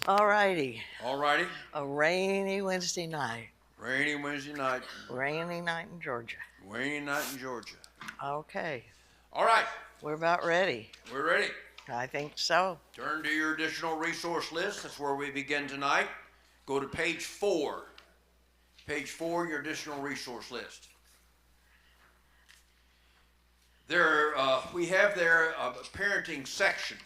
All righty. All righty. A rainy Wednesday night. Rainy Wednesday night. Rainy night in Georgia. Rainy night in Georgia. Okay. All right. We're about ready. We're ready. I think so. Turn to your additional resource list. That's where we begin tonight. Go to page 4. Page 4, your additional resource list. We have there a parenting section.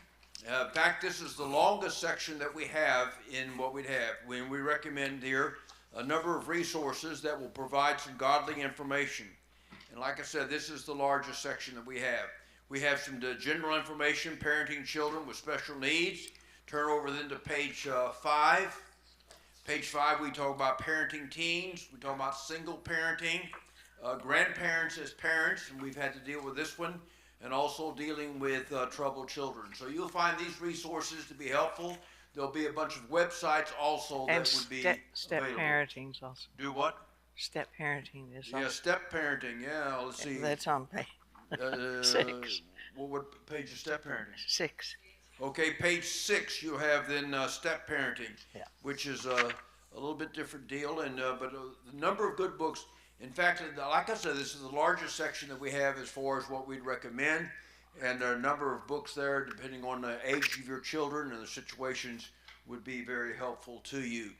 In fact, this is the longest section that we have in what we'd have when we recommend here a number of resources that will provide some godly information. And like I said, this is the largest section that we have. We have some general information, parenting children with special needs. Turn over then to page 5. Page 5, we talk about parenting teens. We talk about single parenting, grandparents as parents, and we've had to deal with this one, and also dealing with troubled children. So you'll find these resources to be helpful. There'll be a bunch of websites also And that would be step available. parenting's also. Do what? Step parenting is Yeah, step parenting. Yeah, let's see. That's on page 6. What page is step parenting? 6. Okay, page 6, you have then step parenting, Yeah. which is a little bit different deal, and but the number of good books. In fact, like I said, this is the largest section that we have as far as what we'd recommend, and there are a number of books there, depending on the age of your children and the situations, would be very helpful to you.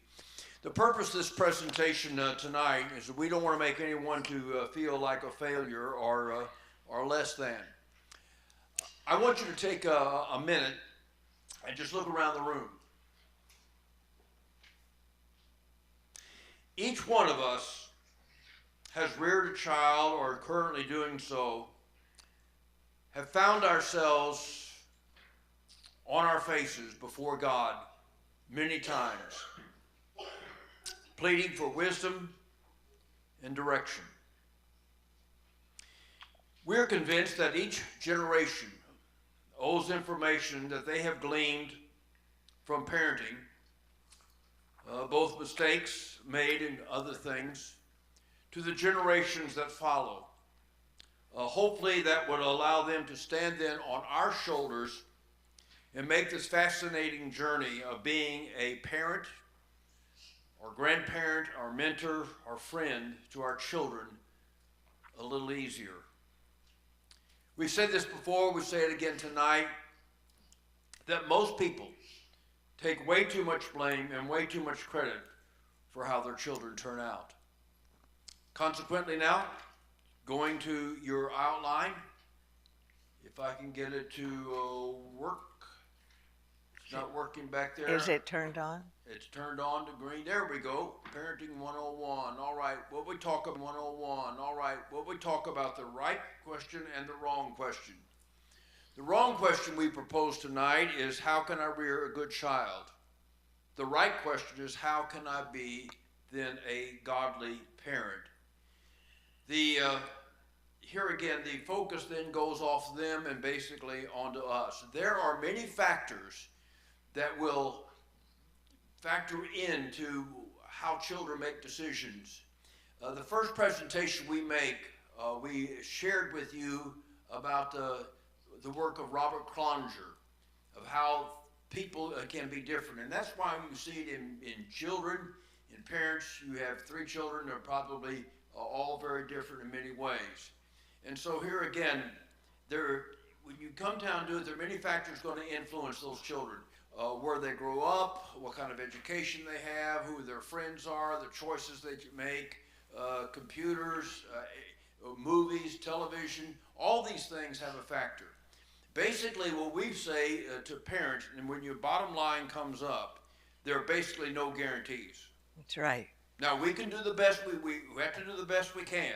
The purpose of this presentation tonight is that we don't want to make anyone to feel like a failure or less than. I want you to take a minute and just look around the room. Each one of us has reared a child or currently doing so, have found ourselves on our faces before God many times, pleading for wisdom and direction. We're convinced that each generation owes information that they have gleaned from parenting, both mistakes made and other things, to the generations that follow. Hopefully that would allow them to stand then on our shoulders and make this fascinating journey of being a parent or grandparent or mentor or friend to our children a little easier. We've said this before, we say it again tonight, that most people take way too much blame and way too much credit for how their children turn out. Consequently now, going to your outline, if I can get it to work. It's not working back there. Is it turned on? It's turned on to green. There we go. Parenting 101. All right. What we talk about 101. All right. What we talk about the right question and the wrong question. The wrong question we propose tonight is, how can I rear a good child? The right question is, how can I be then a godly parent? Here again, the focus then goes off them and basically onto us. There are many factors that will factor into how children make decisions. The first presentation we make, we shared with you about the work of Robert Clonger, of how people can be different. And that's why you see it in children, in parents. You have 3 children, they're probably all very different in many ways. And so here again, when you come down to it, there are many factors going to influence those children. Where they grow up, what kind of education they have, who their friends are, the choices they make, computers, movies, television, all these things have a factor. Basically, what we say to parents, and when your bottom line comes up, there are basically no guarantees. That's right. Now, we can do the best, we have to do the best we can,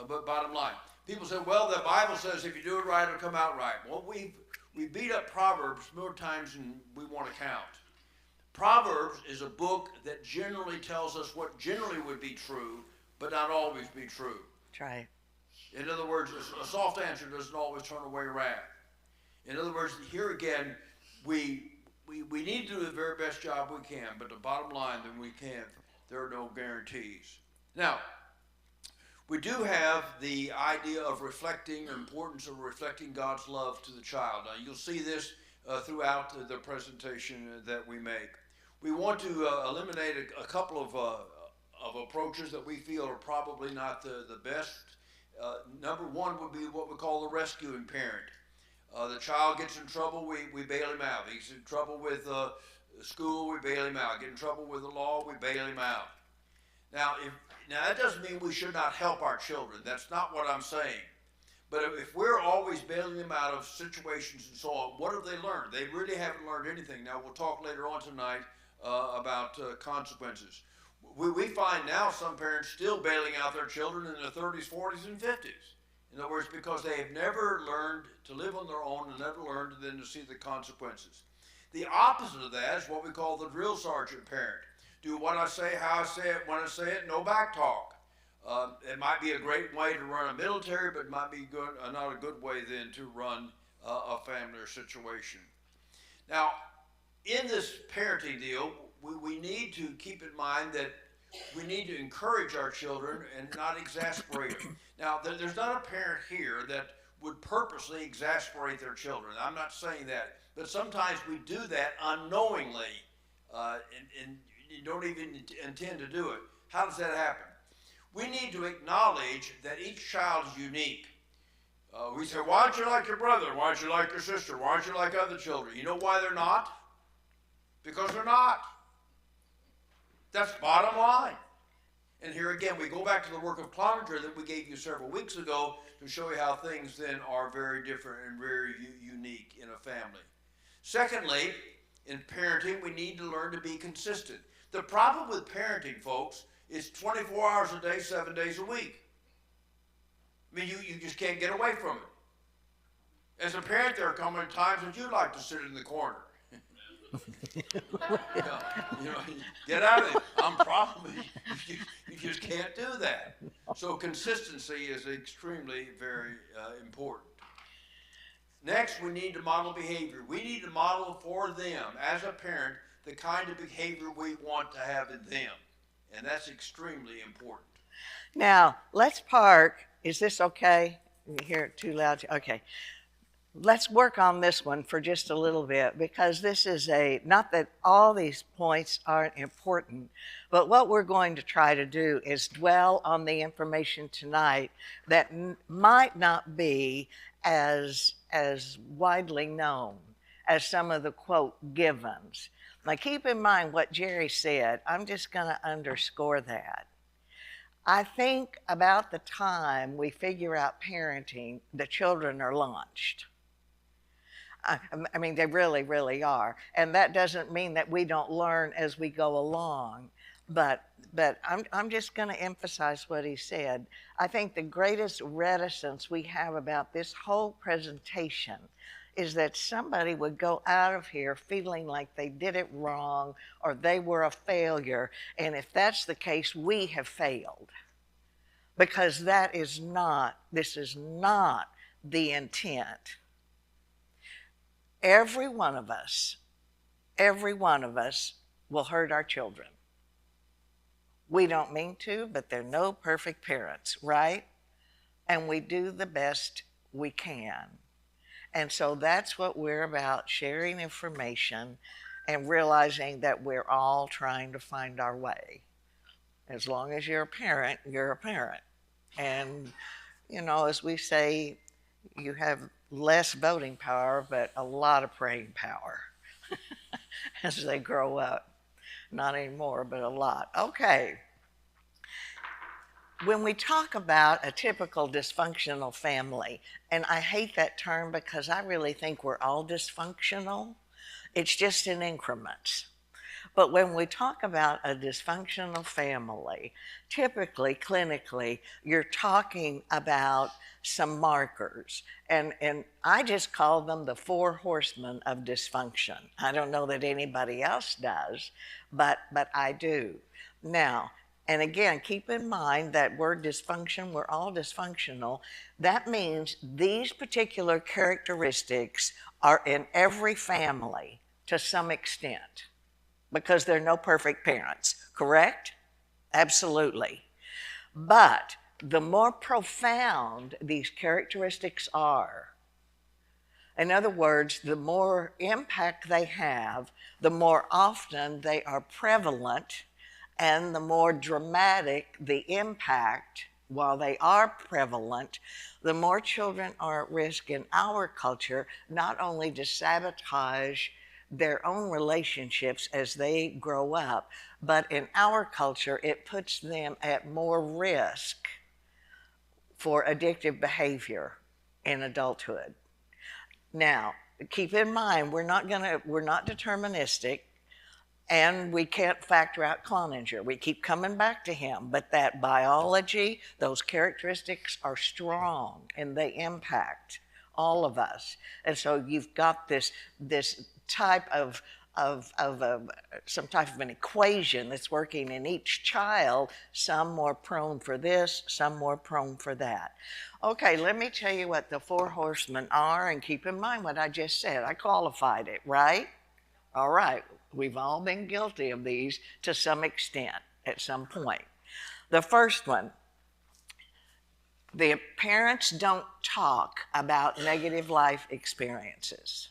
but bottom line. People say, well, the Bible says if you do it right, it'll come out right. Well, we beat up Proverbs more times than we want to count. Proverbs is a book that generally tells us what generally would be true, but not always be true. That's right. In other words, a soft answer doesn't always turn away wrath. In other words, here again, we need to do the very best job we can, but the bottom line, then we can't. There are no guarantees. Now, we do have the idea of reflecting, the importance of reflecting God's love to the child. Now, you'll see this throughout the presentation that we make. We want to eliminate a couple of approaches that we feel are probably not the best. Number one would be what we call the rescuing parent. The child gets in trouble, we bail him out. He's in trouble with school, we bail him out. Get in trouble with the law, we bail him out. Now, now that doesn't mean we should not help our children. That's not what I'm saying. But if we're always bailing them out of situations and so on, what have they learned? They really haven't learned anything. Now, we'll talk later on tonight about consequences. We find now some parents still bailing out their children in their 30s, 40s, and 50s. In other words, because they have never learned to live on their own and never learned then to see the consequences. The opposite of that is what we call the drill sergeant parent. Do what I say, how I say it, when I say it, no back talk. It might be a great way to run a military, but it might be good, not a good way then to run a family or situation. Now, in this parenting deal, we need to keep in mind that we need to encourage our children and not exasperate them. Now, there's not a parent here that would purposely exasperate their children. I'm not saying that, but sometimes we do that unknowingly, and you don't even intend to do it. How does that happen? We need to acknowledge that each child is unique. We say, why aren't you like your brother? Why aren't you like your sister? Why aren't you like other children? You know why they're not? Because they're not. That's bottom line. And here again, we go back to the work of Cloninger that we gave you several weeks ago to show you how things then are very different and very unique in a family. Secondly, in parenting, we need to learn to be consistent. The problem with parenting, folks, is 24 hours a day, 7 days a week. I mean, you just can't get away from it. As a parent, there are coming times that you like to sit in the corner. Get out of it. I'm probably, you just can't do that. So consistency is extremely very important. Next, we need to model behavior. We need to model for them, as a parent, the kind of behavior we want to have in them. And that's extremely important. Now, let's park. Is this okay? You hear it too loud? Okay. Let's work on this one for just a little bit, because this is not that all these points aren't important, but what we're going to try to do is dwell on the information tonight that might not be as widely known as some of the quote givens. Now keep in mind what Jerry said. I'm just going to underscore that. I think about the time we figure out parenting, the children are launched. I mean, they really, really are. And that doesn't mean that we don't learn as we go along. But I'm just going to emphasize what he said. I think the greatest reticence we have about this whole presentation is that somebody would go out of here feeling like they did it wrong or they were a failure. And if that's the case, we have failed. Because this is not the intent. Every one of us will hurt our children. We don't mean to, but they're no perfect parents, right? And we do the best we can. And so that's what we're about, sharing information and realizing that we're all trying to find our way. As long as you're a parent, you're a parent. And, you know, as we say, you have less voting power, but a lot of praying power as they grow up. Not anymore, but a lot. Okay. When we talk about a typical dysfunctional family, and I hate that term because I really think we're all dysfunctional, it's just in increments. But when we talk about a dysfunctional family, typically, clinically, you're talking about some markers. And I just call them the 4 horsemen of dysfunction. I don't know that anybody else does, but I do. Now, and again, keep in mind that word dysfunction, we're all dysfunctional. That means these particular characteristics are in every family to some extent, because there are no perfect parents, correct? Absolutely. But the more profound these characteristics are, In other words, the more impact they have, the more often they are prevalent, and the more dramatic the impact while they are prevalent, the more children are at risk in our culture, not only to sabotage their own relationships as they grow up, but in our culture, it puts them at more risk for addictive behavior in adulthood. Now, keep in mind, we're not deterministic, and we can't factor out Cloninger. We keep coming back to him, but that biology, those characteristics are strong and they impact all of us. And so you've got this type of some type of an equation that's working in each child, some more prone for this, some more prone for that. Okay, let me tell you what the four horsemen are, and keep in mind what I just said. I qualified it, right? All right, we've all been guilty of these to some extent at some point. The first one, the parents don't talk about negative life experiences.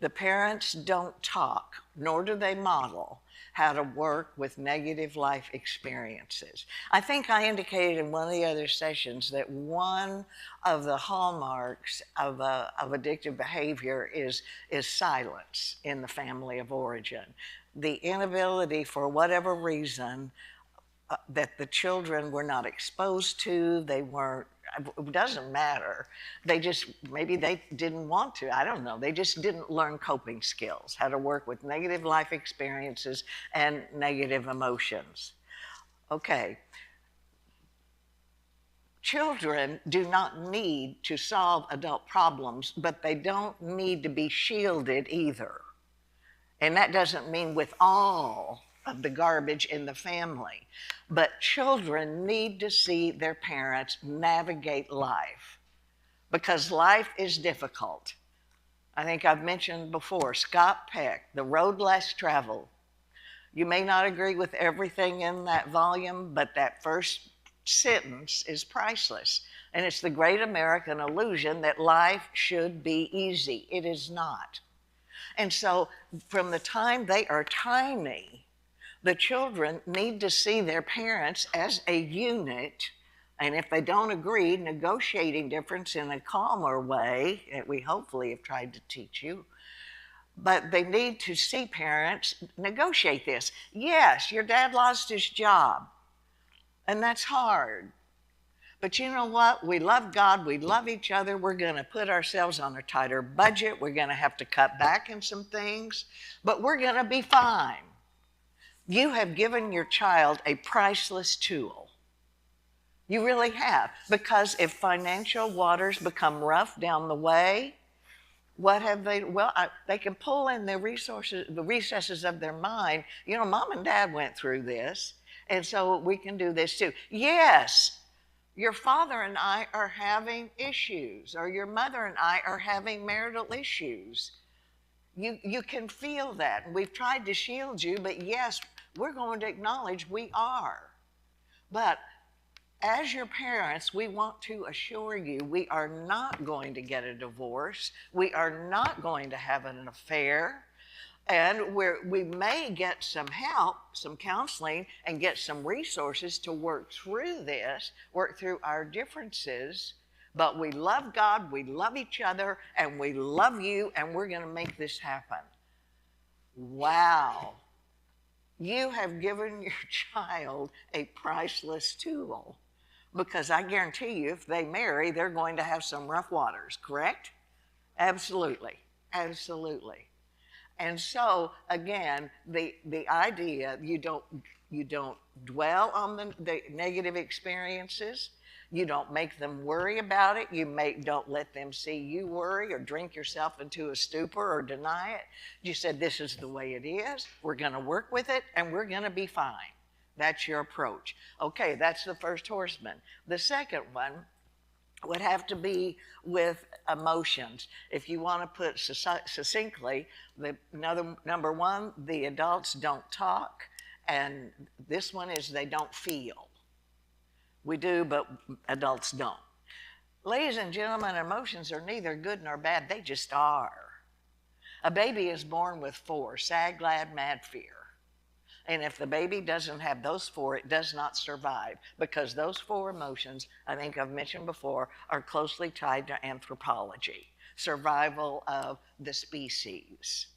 The parents don't talk, nor do they model how to work with negative life experiences. I think I indicated in one of the other sessions that one of the hallmarks of addictive behavior is silence in the family of origin. The inability, for whatever reason, that the children were not exposed to, they weren't, it doesn't matter. Maybe they didn't want to, I don't know. They just didn't learn coping skills, how to work with negative life experiences and negative emotions. Okay. Children do not need to solve adult problems, but they don't need to be shielded either. And that doesn't mean with all of the garbage in the family. But children need to see their parents navigate life, because life is difficult. I think I've mentioned before, Scott Peck, The Road Less Traveled. You may not agree with everything in that volume, but that first sentence is priceless. And it's the great American illusion that life should be easy. It is not. And so from the time they are tiny, the children need to see their parents as a unit, and if they don't agree, negotiating difference in a calmer way that we hopefully have tried to teach you. But they need to see parents negotiate this. Yes, your dad lost his job, and that's hard. But you know what? We love God, we love each other, we're going to put ourselves on a tighter budget, we're going to have to cut back in some things, but we're going to be fine. You have given your child a priceless tool. You really have. Because if financial waters become rough down the way, what have they? Well, they can pull in their resources, the recesses of their mind. You know, mom and dad went through this, and so we can do this too. Yes, your father and I are having issues, or your mother and I are having marital issues. You can feel that. And we've tried to shield you, but yes, we're going to acknowledge we are. But as your parents, we want to assure you we are not going to get a divorce. We are not going to have an affair. And we may get some help, some counseling, and get some resources to work through this, work through our differences. But we love God, we love each other, and we love you, and we're going to make this happen. Wow. You have given your child a priceless tool, because I guarantee you if they marry, they're going to have some rough waters, correct? Absolutely, absolutely. And so, again, the idea, you don't dwell on the negative experiences. You don't make them worry about it. Don't let them see you worry or drink yourself into a stupor or deny it. You said, this is the way it is. We're going to work with it, and we're going to be fine. That's your approach. Okay, that's the first horseman. The second one would have to with emotions. If you want to put succinctly, number one, the adults don't talk, and this one is they don't feel. We do, but adults don't. Ladies and gentlemen, emotions are neither good nor bad, they just are. A baby is born with four: sad, glad, mad, fear. And if the baby doesn't have those four, it does not survive, because those four emotions, I think I've mentioned before, are closely tied to anthropology, survival of the species.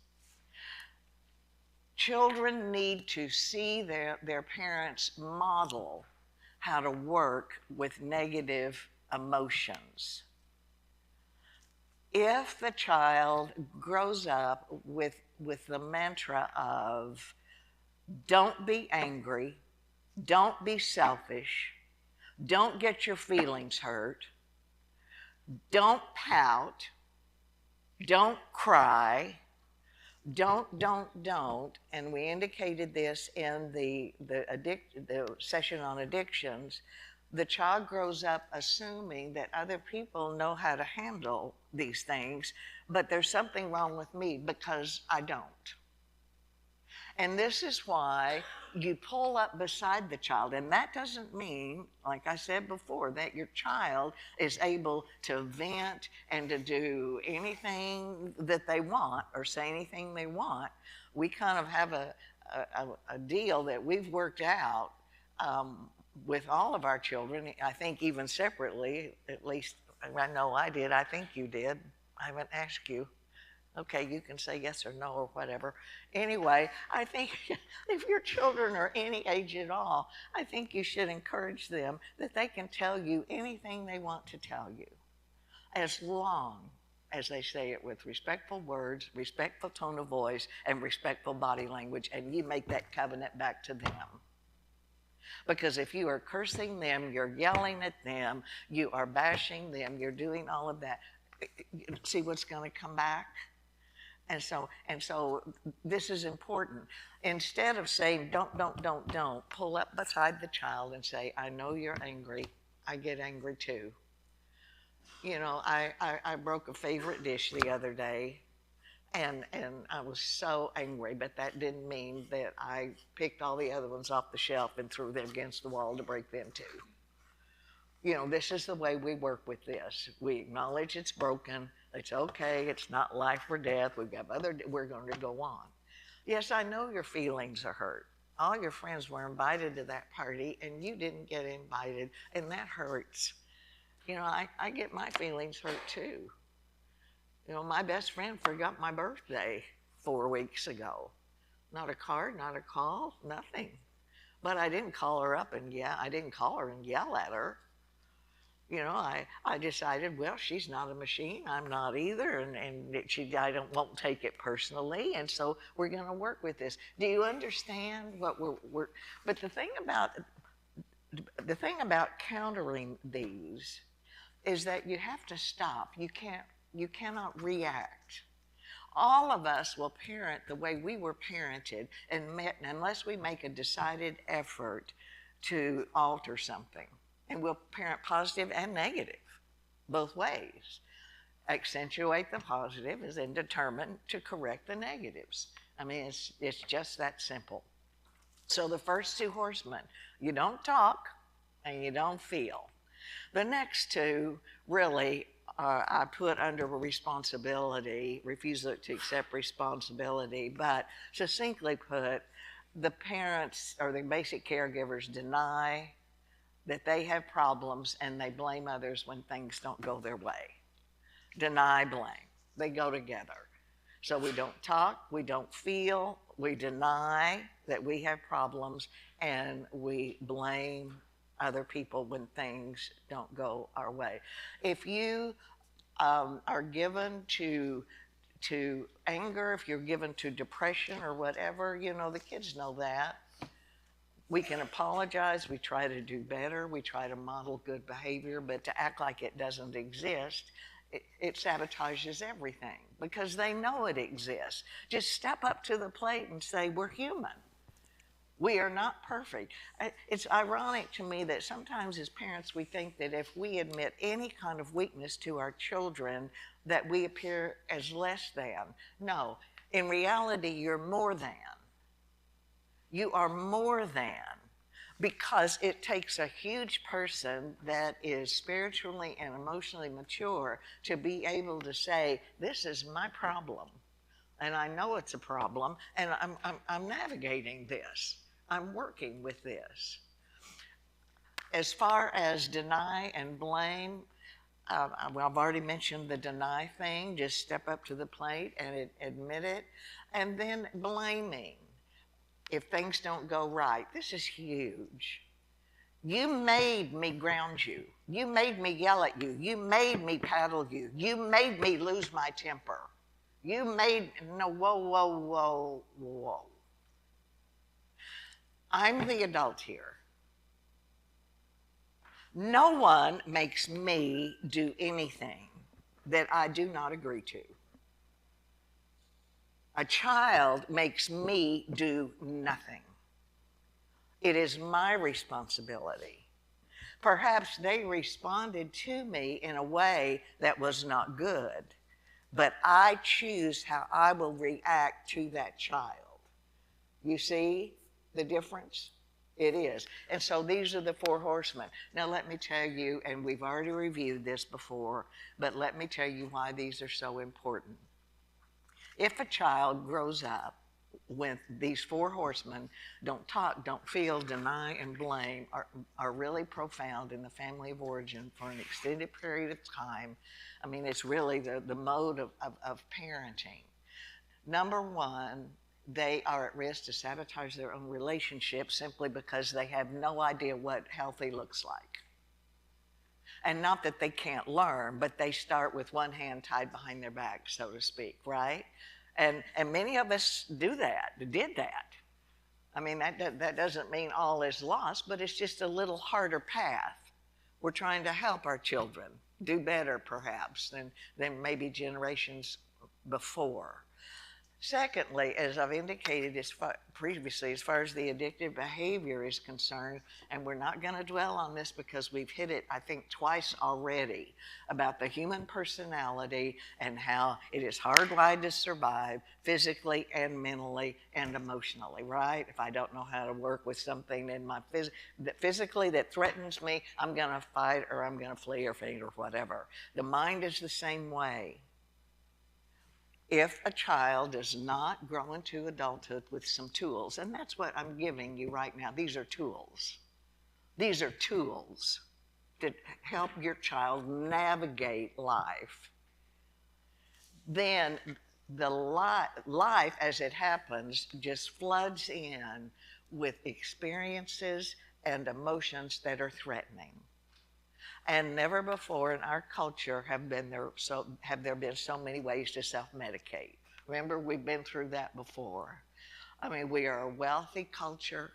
Children need to see their parents model how to work with negative emotions. If the child grows up with the mantra of don't be angry, don't be selfish, don't get your feelings hurt, don't pout, don't cry, don't, and we indicated this in the session on addictions. The child grows up assuming that other people know how to handle these things, but there's something wrong with me because I don't. And this is why you pull up beside the child. And that doesn't mean, like I said before, that your child is able to vent and to do anything that they want or say anything they want. We kind of have a deal that we've worked out with all of our children. I think even separately, at least I know I did. I think you did. I haven't asked you. Okay, you can say yes or no or whatever. Anyway, I think if your children are any age at all, I think you should encourage them that they can tell you anything they want to tell you, as long as they say it with respectful words, respectful tone of voice, and respectful body language, and you make that covenant back to them. Because if you are cursing them, you're yelling at them, you are bashing them, you're doing all of that, see what's going to come back? And so this is important. Instead of saying, don't, pull up beside the child and say, I know you're angry. I get angry too. You know, I broke a favorite dish the other day, and I was so angry, but that didn't mean that I picked all the other ones off the shelf and threw them against the wall to break them too. You know, this is the way we work with this. We acknowledge it's broken. It's okay. It's not life or death. We're going to go on. Yes, I know your feelings are hurt. All your friends were invited to that party and you didn't get invited, and that hurts. You know, I get my feelings hurt too. You know, my best friend forgot my birthday 4 weeks ago. Not a card, not a call, nothing. But I didn't call her up and I didn't call her and yell at her. You know, I decided, well, she's not a machine. I'm not either. And I won't take it personally. And so we're going to work with this. Do you understand what but the thing about countering these is that you have to stop. You cannot react. All of us will parent the way we were parented, and unless we make a decided effort to alter something. And we'll parent positive and negative, both ways. Accentuate the positive is then determined to correct the negatives. I mean, it's just that simple. So the first two horsemen, you don't talk and you don't feel. The next two really I put under responsibility, refusal to accept responsibility, but succinctly put, the parents or the basic caregivers deny that they have problems and they blame others when things don't go their way. Deny, blame. They go together. So we don't talk, we don't feel, we deny that we have problems, and we blame other people when things don't go our way. If you are given to anger, if you're given to depression or whatever, you know, the kids know that. We can apologize, we try to do better, we try to model good behavior, but to act like it doesn't exist, it sabotages everything because they know it exists. Just step up to the plate and say, we're human. We are not perfect. It's ironic to me that sometimes as parents we think that if we admit any kind of weakness to our children that we appear as less than. No, in reality you're more than. You are more than. because it takes a huge person that is spiritually and emotionally mature to be able to say, this is my problem. And I know it's a problem, and I'm navigating this. I'm working with this. As far as deny and blame, well, I've already mentioned the deny thing. Just step up to the plate and admit it. And then blaming if things don't go right. This is huge. You made me ground you. You made me yell at you. You made me paddle you. You made me lose my temper. You made, no, whoa, whoa, whoa, whoa. I'm the adult here. No one makes me do anything that I do not agree to. A child makes me do nothing. It is my responsibility. Perhaps they responded to me in a way that was not good, but I choose how I will react to that child. You see the difference? It is. And so these are the four horsemen. Now let me tell you, and we've already reviewed this before, but let me tell you why these are so important. If a child grows up with these four horsemen, don't talk, don't feel, deny, and blame, are really profound in the family of origin for an extended period of time. I mean, it's really the mode of parenting. Number one, they are at risk to sabotage their own relationship simply because they have no idea what healthy looks like. And not that they can't learn, but they start with one hand tied behind their back, so to speak, right? And many of us did that. I mean, that doesn't mean all is lost, but it's just a little harder path. We're trying to help our children do better, perhaps, than maybe generations before. Secondly, as I've indicated previously, as far as the addictive behavior is concerned, and we're not going to dwell on this because we've hit it, I think, twice already, about the human personality and how it is hardwired to survive physically and mentally and emotionally, right? If I don't know how to work with something in my physically that threatens me, I'm going to fight or I'm going to flee or faint or whatever. The mind is the same way. If a child does not grow into adulthood with some tools, and that's what I'm giving you right now, these are tools. These are tools to help your child navigate life. Then the life, as it happens, just floods in with experiences and emotions that are threatening. And never before in our culture have there been so many ways to self-medicate. Remember, we've been through that before. I mean, we are a wealthy culture.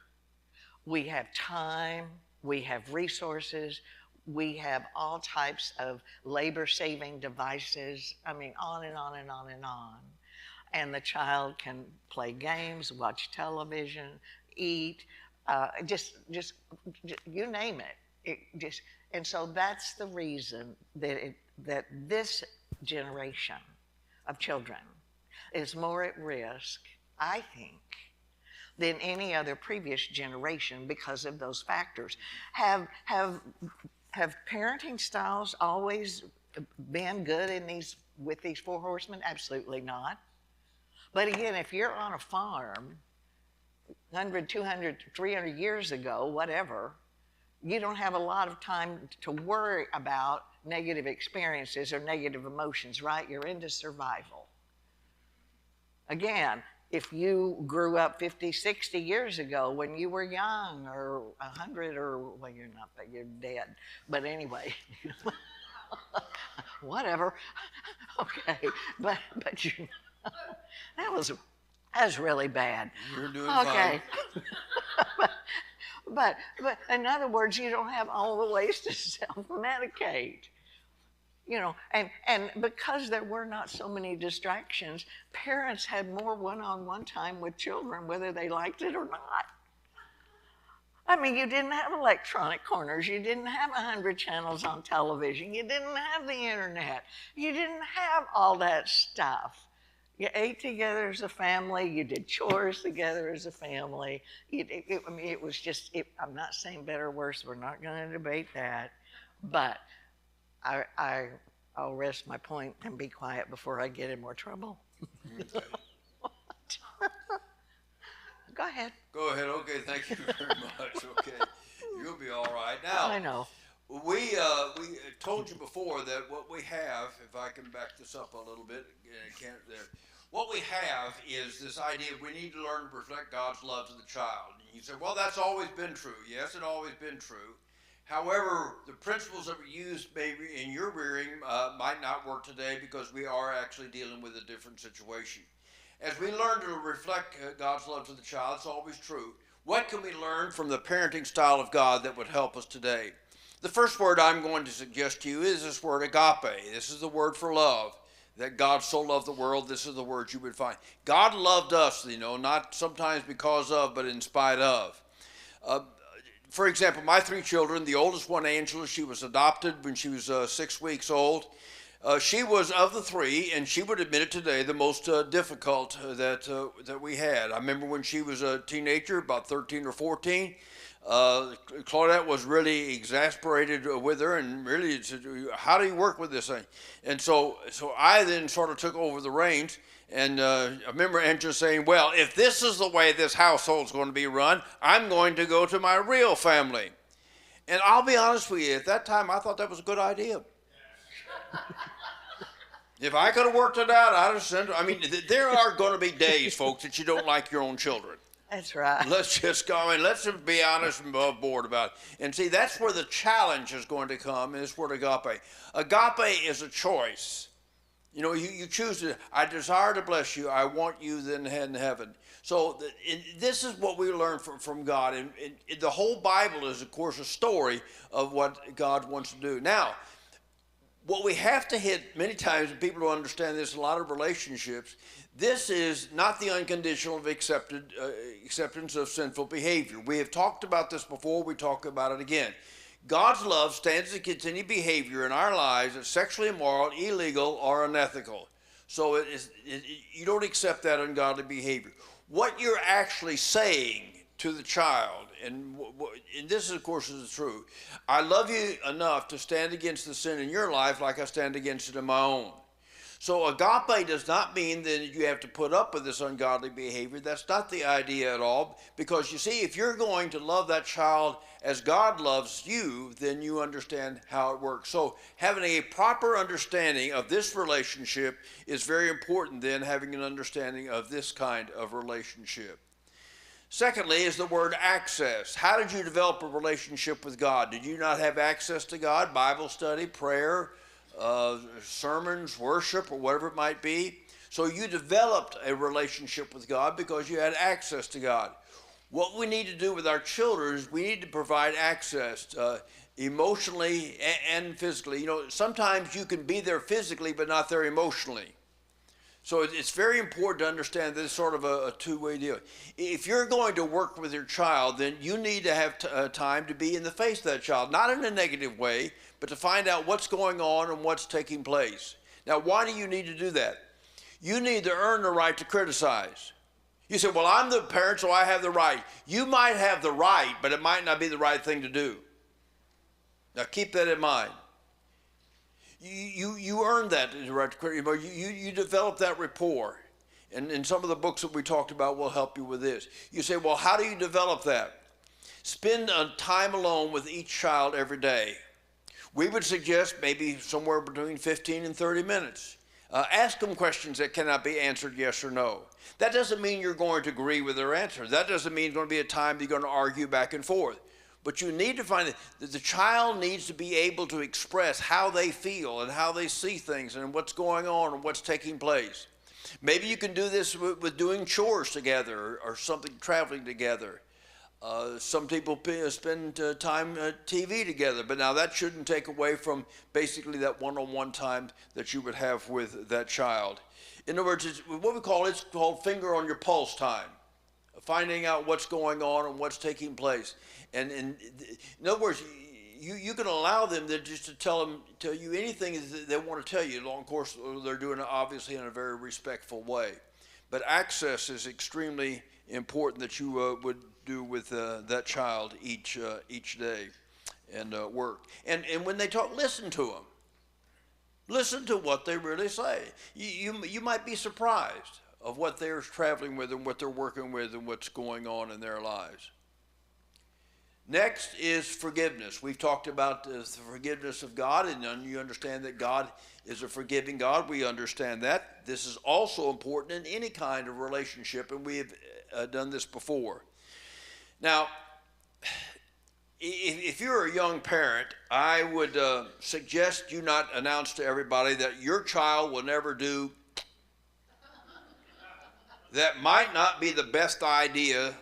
We have time. We have resources. We have all types of labor-saving devices. I mean, on and on and on and on. And the child can play games, watch television, eat, just you name it. And so that's the reason that this generation of children is more at risk, I think, than any other previous generation because of those factors. Have parenting styles always been good with these four horsemen? Absolutely not. But again, if you're on a farm 100, 200, 300 years ago, whatever, you don't have a lot of time to worry about negative experiences or negative emotions, right? You're into survival. Again, if you grew up 50, 60 years ago when you were young, or 100, or, well, you're not, but you're dead. But anyway, whatever. Okay, but you, that was really bad. You're doing okay. fine. But in other words, you don't have all the ways to self-medicate. You know, and because there were not so many distractions, parents had more one-on-one time with children, whether they liked it or not. I mean, you didn't have electronic corners. You didn't have 100 channels on television. You didn't have the internet. You didn't have all that stuff. You ate together as a family. You did chores together as a family. I mean, it was just. I'm not saying better or worse. We're not going to debate that, but I, I, I'll rest my point and be quiet before I get in more trouble. Okay. Go ahead. Go ahead. Okay, thank you very much. Okay, you'll be all right. I Now, know. we told you before that what we have, if I can back this up a little bit, can't there. What we have is this idea we need to learn to reflect God's love to the child. And you say, well, that's always been true. Yes, it's always been true. However, the principles that were used maybe in your rearing might not work today because we are actually dealing with a different situation. As we learn to reflect God's love to the child, it's always true. What can we learn from the parenting style of God that would help us today? The first word I'm going to suggest to you is this word agape. This is the word for love. That God so loved the world, this is the word you would find. God loved us, not sometimes because of, but in spite of. For example, my three children, the oldest one, Angela, she was adopted when she was 6 weeks old. She was, of the three, and she would admit it today, the most difficult that we had. I remember when she was a teenager, about 13 or 14, Claudette was really exasperated with her and really said, how do you work with this thing? And so I then sort of took over the reins. And I remember Angela saying, well, if this is the way this household's going to be run, I'm going to go to my real family. And I'll be honest with you, at that time, I thought that was a good idea. If I could have worked it out, I'd have sent her. I mean, there are going to be days, folks, that you don't like your own children. That's right. Let's just go and let's just be honest and above board about it. And see, that's where the challenge is going to come, is word agape. Agape is a choice. You choose to, I desire to bless you. I want you then in heaven. So this is what we learn from God. And the whole Bible is, of course, a story of what God wants to do. Now, what we have to hit many times, and people don't understand this in a lot of relationships, this is not the unconditional acceptance of sinful behavior. We have talked about this before. We talk about it again. God's love stands against any behavior in our lives that's sexually immoral, illegal, or unethical. So you don't accept that ungodly behavior. What you're actually saying to the child, and this, of course, is true. I love you enough to stand against the sin in your life like I stand against it in my own. So agape does not mean that you have to put up with this ungodly behavior. That's not the idea at all. Because you see, if you're going to love that child as God loves you, then you understand how it works. So having a proper understanding of this relationship is very important than having an understanding of this kind of relationship. Secondly is the word access. How did you develop a relationship with God? Did you not have access to God? Bible study, prayer, sermons, worship, or whatever it might be. So you developed a relationship with God because you had access to God. What we need to do with our children is we need to provide access emotionally and physically. Sometimes you can be there physically but not there emotionally. So it's very important to understand this is sort of a two-way deal. If you're going to work with your child, then you need to have time to be in the face of that child, not in a negative way, but to find out what's going on and what's taking place. Now, why do you need to do that? You need to earn the right to criticize. You say, well, I'm the parent, so I have the right. You might have the right, but it might not be the right thing to do. Now, keep that in mind. You earn that right to criticize. You develop that rapport. And some of the books that we talked about will help you with this. You say, well, how do you develop that? Spend time alone with each child every day. We would suggest maybe somewhere between 15 and 30 minutes. Ask them questions that cannot be answered yes or no. That doesn't mean you're going to agree with their answer. That doesn't mean it's going to be a time that you're going to argue back and forth. But you need to find that the child needs to be able to express how they feel and how they see things and what's going on and what's taking place. Maybe you can do this with doing chores together or something, traveling together. Some people spend time TV together, but now that shouldn't take away from basically that one-on-one time that you would have with that child. In other words, it's called finger on your pulse time, finding out what's going on and what's taking place. And in other words, you can allow them to tell you anything that they want to tell you. Of course, they're doing it obviously in a very respectful way. But access is extremely important that you would do with that child each day and work. And when they talk, listen to them. Listen to what they really say. You might be surprised of what they're traveling with and what they're working with and what's going on in their lives. Next is forgiveness. We've talked about the forgiveness of God, and you understand that God is a forgiving God. We understand that. This is also important in any kind of relationship, and we have done this before. Now, if you're a young parent, I would suggest you not announce to everybody that your child will never do. That might not be the best idea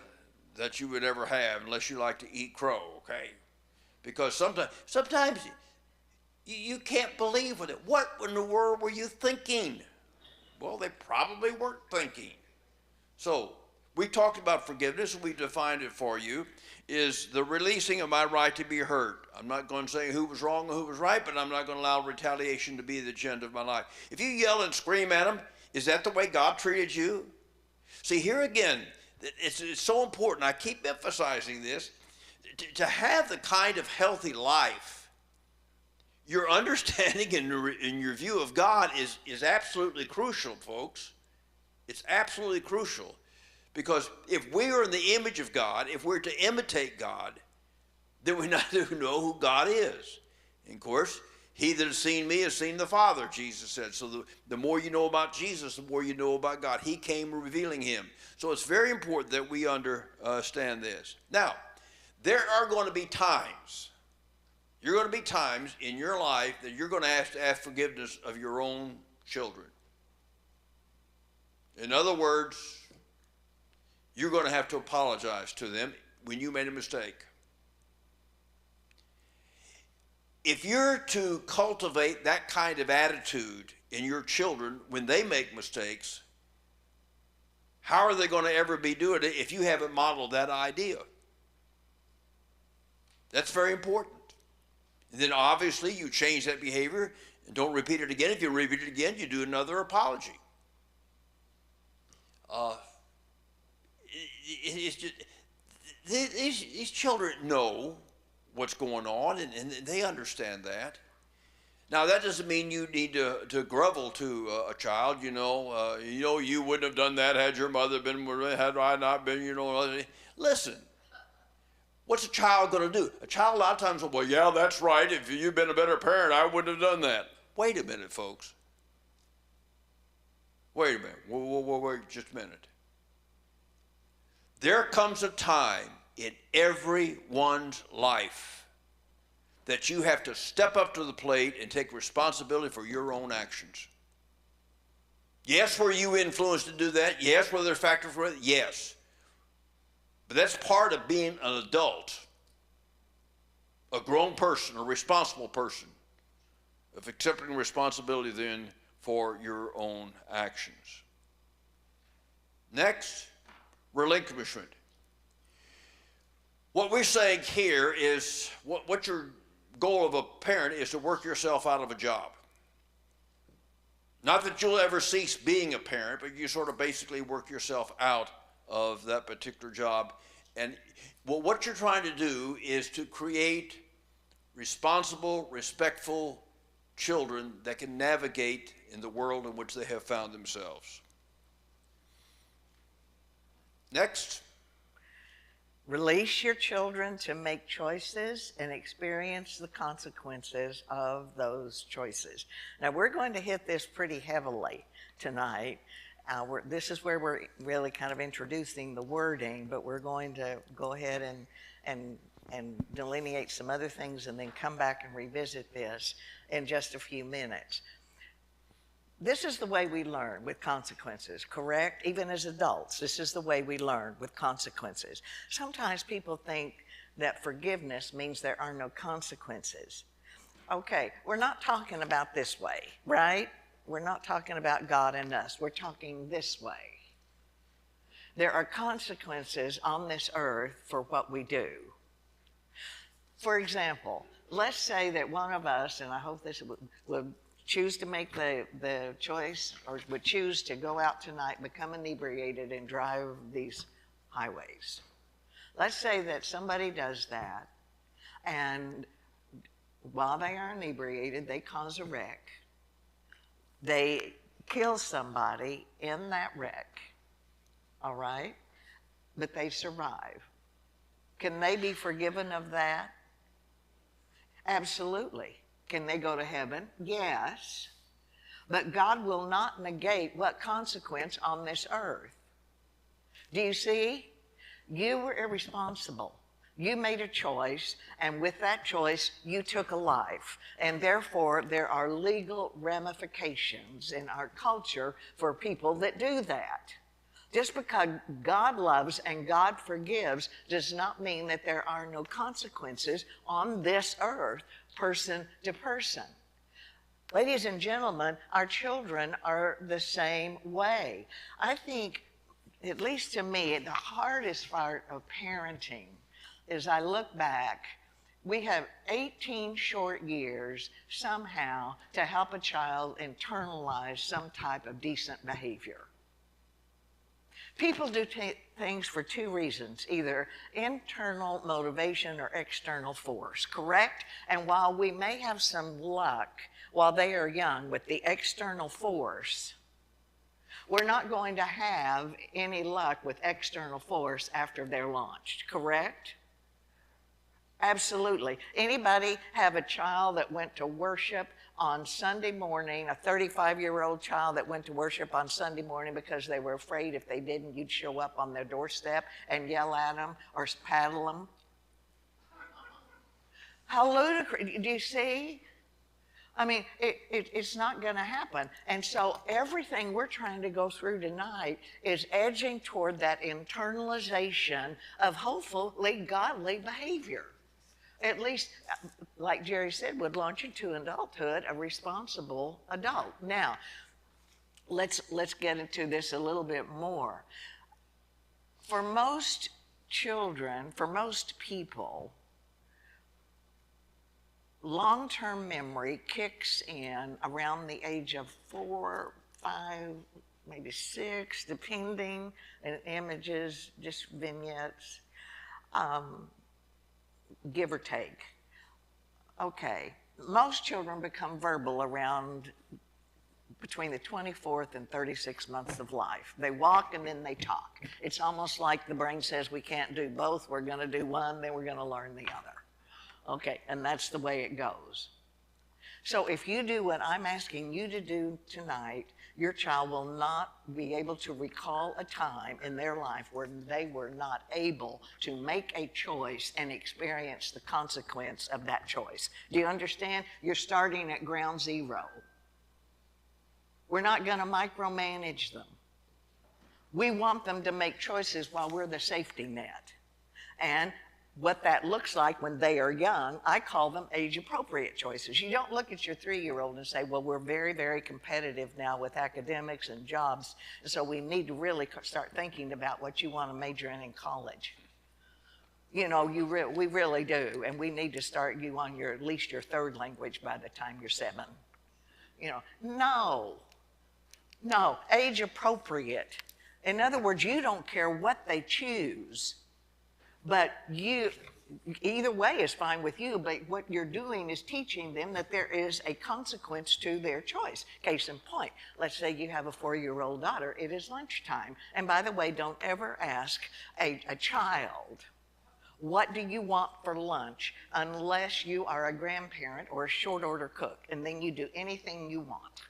that you would ever have unless you like to eat crow, okay? Because sometimes you can't believe with it. What in the world were you thinking? Well, they probably weren't thinking. So we talked about forgiveness, and we defined it for you, is the releasing of my right to be hurt. I'm not going to say who was wrong or who was right, but I'm not going to allow retaliation to be the agenda of my life. If you yell and scream at them, is that the way God treated you? See, here again, it's so important. I keep emphasizing this. To have the kind of healthy life, your understanding and your view of God is absolutely crucial, folks. It's absolutely crucial. Because if we are in the image of God, if we're to imitate God, then we not know who God is. And of course, he that has seen me has seen the Father, Jesus said. So the more you know about Jesus, the more you know about God. He came revealing him. So it's very important that we understand this. Now, there are going to be times, you're going to be times in your life that you're going to have to ask forgiveness of your own children. In other words, you're going to have to apologize to them when you made a mistake. If you're to cultivate that kind of attitude in your children when they make mistakes, how are they going to ever be doing it if you haven't modeled that idea? That's very important. And then obviously you change that behavior and don't repeat it again. If you repeat it again, you do another apology. It's just, these children know what's going on, and they understand that. Now, that doesn't mean you need to grovel to a child, you wouldn't have done that had your mother been, had I not been, Listen, what's a child going to do? A child a lot of times will, well, yeah, that's right. If you'd been a better parent, I wouldn't have done that. Wait a minute, folks. Wait a minute. Wait just a minute. There comes a time in everyone's life that you have to step up to the plate and take responsibility for your own actions. Yes, were you influenced to do that? Yes, were there factors for it? Yes. But that's part of being an adult, a grown person, a responsible person, of accepting responsibility then for your own actions. Next, relinquishment. What we're saying here is what your goal of a parent is to work yourself out of a job. Not that you'll ever cease being a parent, but you sort of basically work yourself out of that particular job. And what you're trying to do is to create responsible, respectful children that can navigate in the world in which they have found themselves. Next. Release your children to make choices and experience the consequences of those choices. Now, we're going to hit this pretty heavily tonight. This is where we're really kind of introducing the wording, but we're going to go ahead and delineate some other things and then come back and revisit this in just a few minutes. This is the way we learn, with consequences, correct? Even as adults, this is the way we learn, with consequences. Sometimes people think that forgiveness means there are no consequences. Okay, we're not talking about this way, right? We're not talking about God and us. We're talking this way. There are consequences on this earth for what we do. For example, let's say that one of us, and I hope this would choose to make the choice or would choose to go out tonight, become inebriated, and drive these highways. Let's say that somebody does that, and while they are inebriated, they cause a wreck. They kill somebody in that wreck, all right? But they survive. Can they be forgiven of that? Absolutely. Can they go to heaven? Yes. But God will not negate what consequence on this earth. Do you see? You were irresponsible. You made a choice, and with that choice, you took a life. And therefore, there are legal ramifications in our culture for people that do that. Just because God loves and God forgives does not mean that there are no consequences on this earth, person to person. Ladies and gentlemen, our children are the same way. I think, at least to me, the hardest part of parenting is I look back, we have 18 short years somehow to help a child internalize some type of decent behavior. People do things for two reasons, either internal motivation or external force, correct? And while we may have some luck while they are young with the external force, we're not going to have any luck with external force after they're launched, correct? Absolutely. Anybody have a child that went to worship on Sunday morning, a 35-year-old child that went to worship on Sunday morning because they were afraid if they didn't, you'd show up on their doorstep and yell at them or paddle them? How ludicrous. Do you see? I mean, it's not going to happen. And so everything we're trying to go through tonight is edging toward that internalization of hopefully godly behavior. At least, like Jerry said, would launch into adulthood, a responsible adult. Now, let's get into this a little bit more. For most children, for most people, long-term memory kicks in around the age of 4, 5, maybe 6, depending, and images, just vignettes. Give or take. Okay, most children become verbal around between the 24th and 36th months of life. They walk and then they talk. It's almost like the brain says we can't do both, we're going to do one, then we're going to learn the other. Okay, and that's the way it goes. So if you do what I'm asking you to do tonight, your child will not be able to recall a time in their life where they were not able to make a choice and experience the consequence of that choice. Do you understand? You're starting at ground zero. We're not going to micromanage them. We want them to make choices while we're the safety net. And what that looks like when they are young, I call them age-appropriate choices. You don't look at your 3-year-old and say, well, we're very, very competitive now with academics and jobs, and so we need to really start thinking about what you want to major in college. You know, we really do, and we need to start you on at least your 3rd language by the time you're 7. You know, no, age-appropriate. In other words, you don't care what they choose. But either way is fine with you, but what you're doing is teaching them that there is a consequence to their choice. Case in point, let's say you have a 4-year-old daughter, it is lunchtime. And by the way, don't ever ask a child, what do you want for lunch, unless you are a grandparent or a short order cook, and then you do anything you want.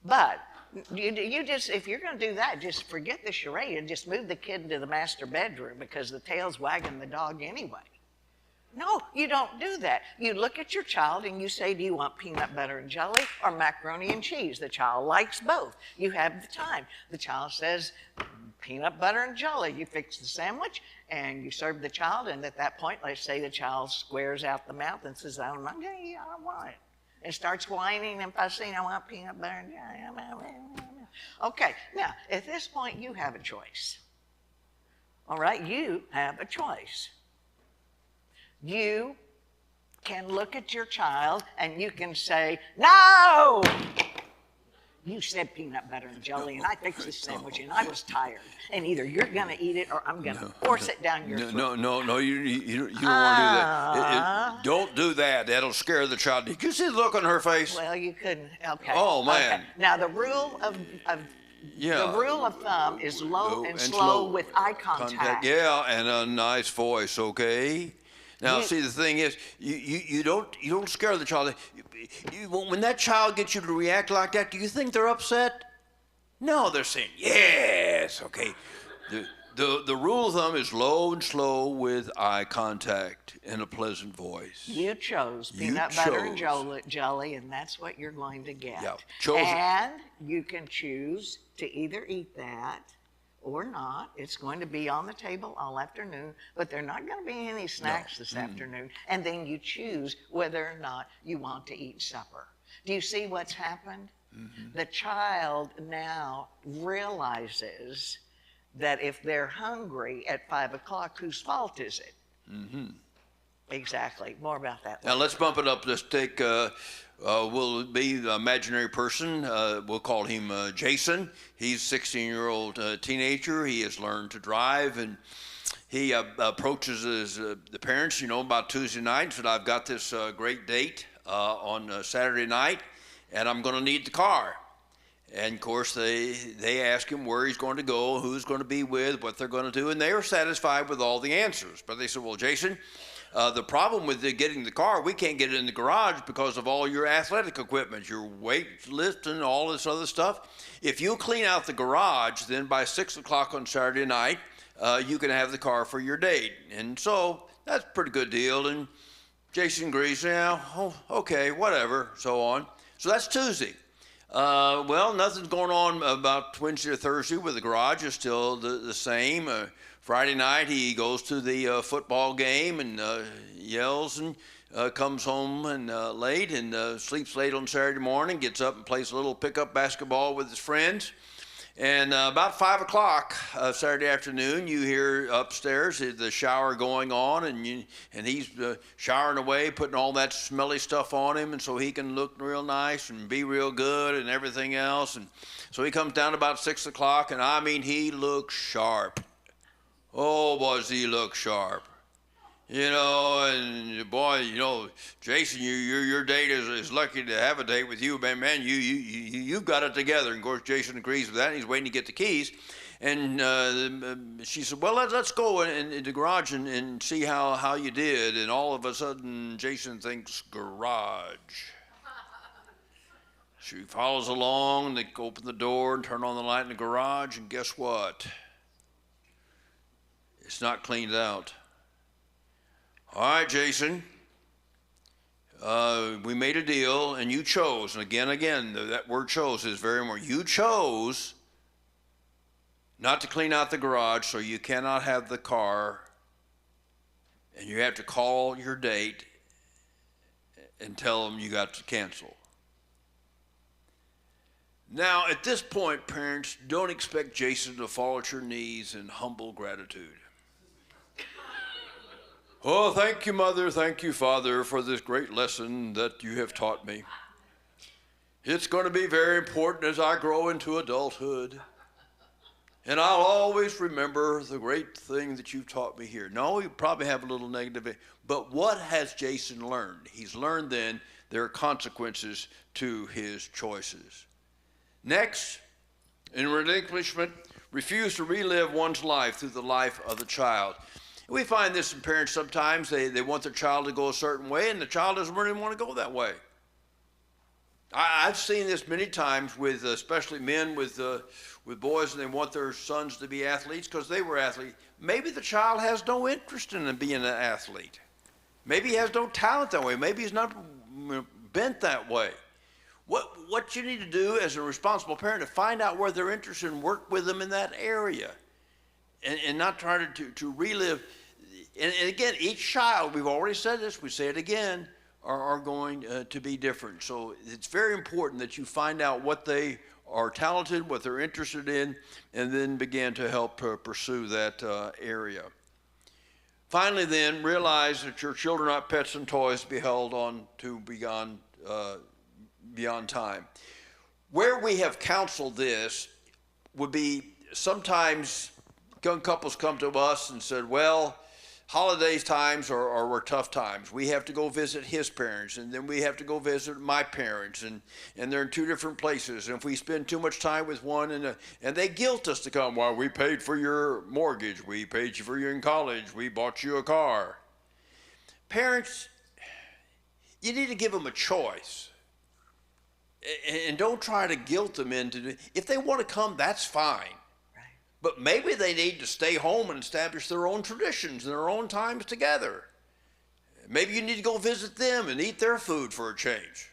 But you just, if you're going to do that, just forget the charade and just move the kid into the master bedroom because the tail's wagging the dog anyway. No, you don't do that. You look at your child and you say, do you want peanut butter and jelly or macaroni and cheese? The child likes both. You have the time. The child says, peanut butter and jelly. You fix the sandwich and you serve the child, and at that point, let's say the child squares out the mouth and says, I don't want it. And starts whining and fussing, I want peanut butter and jelly. Okay, now, at this point, you have a choice. All right, you have a choice. You can look at your child and you can say, no! You said peanut butter and jelly, and I fixed this sandwich, and I was tired. And either you're going to eat it or I'm going to force it down your throat. No, you don't want to do that. Don't do that. That'll scare the child. Did you see the look on her face? Well, you couldn't. Okay. Oh, man. Okay. Now, the rule of thumb is low and slow with eye contact. Yeah, and a nice voice, okay? Now, see, the thing is, you don't scare the child. When that child gets you to react like that, do you think they're upset? No, they're saying, yes, okay. The rule of thumb is low and slow with eye contact and a pleasant voice. You chose peanut butter and jelly, and that's what you're going to get. Yeah, and you can choose to either eat that or not. It's going to be on the table all afternoon, but there are not going to be any snacks this afternoon. And then you choose whether or not you want to eat supper. Do you see what's happened? Mm-hmm. The child now realizes that if they're hungry at 5 o'clock, whose fault is it? Mm-hmm. Exactly. More about that later. Now let's bump it up. Let's take, we'll be the imaginary person. We'll call him Jason. He's a 16-year-old teenager. He has learned to drive, and he approaches the parents, about Tuesday night, and said, I've got this great date on Saturday night, and I'm going to need the car. And of course, they ask him where he's going to go, who's going to be with, what they're going to do, and they are satisfied with all the answers. But they said, well, Jason, the problem with getting the car, we can't get it in the garage because of all your athletic equipment, your weight lifting, all this other stuff. If you clean out the garage, then by 6 o'clock on Saturday night, you can have the car for your date. And so that's a pretty good deal. And Jason agrees, yeah, okay, whatever, so on. So that's Tuesday. Well, nothing's going on about Wednesday or Thursday with the garage. It's still the same. Friday night, he goes to the football game and yells and comes home and late and sleeps late on Saturday morning, gets up and plays a little pickup basketball with his friends. And about 5 o'clock Saturday afternoon, you hear upstairs the shower going on, and he's showering away, putting all that smelly stuff on him, and so he can look real nice and be real good and everything else. And so he comes down about 6 o'clock, and I mean, he looks sharp. Oh, does he look sharp? And boy, Jason, your date is lucky to have a date with you, man. You've got it together. And of course, Jason agrees with that. And he's waiting to get the keys. And she said, well, let's go in the garage and see how you did. And all of a sudden, Jason thinks garage. She follows along, and they open the door and turn on the light in the garage. And guess what? It's not cleaned out. All right, Jason, we made a deal, and you chose, and again, that word chose is very important. You chose not to clean out the garage, so you cannot have the car, and you have to call your date and tell them you got to cancel. Now, at this point, parents, don't expect Jason to fall at your knees in humble gratitude. Oh, thank you, Mother, thank you, Father, for this great lesson that you have taught me. It's going to be very important as I grow into adulthood. And I'll always remember the great thing that you've taught me here. No, you probably have a little negative, but what has Jason learned? He's learned then there are consequences to his choices. Next, in relinquishment, refuse to relive one's life through the life of the child. We find this in parents sometimes. They want their child to go a certain way, and the child doesn't really want to go that way. I've seen this many times with especially men with boys, and they want their sons to be athletes because they were athletes. Maybe the child has no interest in being an athlete. Maybe he has no talent that way. Maybe he's not bent that way. What you need to do as a responsible parent is find out where they're interested and work with them in that area. And not try to relive. And again, each child, we've already said this, we say it again, are going to be different. So it's very important that you find out what they are talented, what they're interested in, and then begin to help pursue that area. Finally, then, realize that your children are not pets and toys to be held on to beyond time. Where we have counseled this would be sometimes young couples come to us and said, well, holidays times are tough times. We have to go visit his parents, and then we have to go visit my parents, and they're in two different places. And if we spend too much time with one, and they guilt us to come, well, we paid for your mortgage, we paid you for you in college, we bought you a car. Parents, you need to give them a choice. And don't try to guilt them into it. If they want to come, that's fine. But maybe they need to stay home and establish their own traditions and their own times together. Maybe you need to go visit them and eat their food for a change.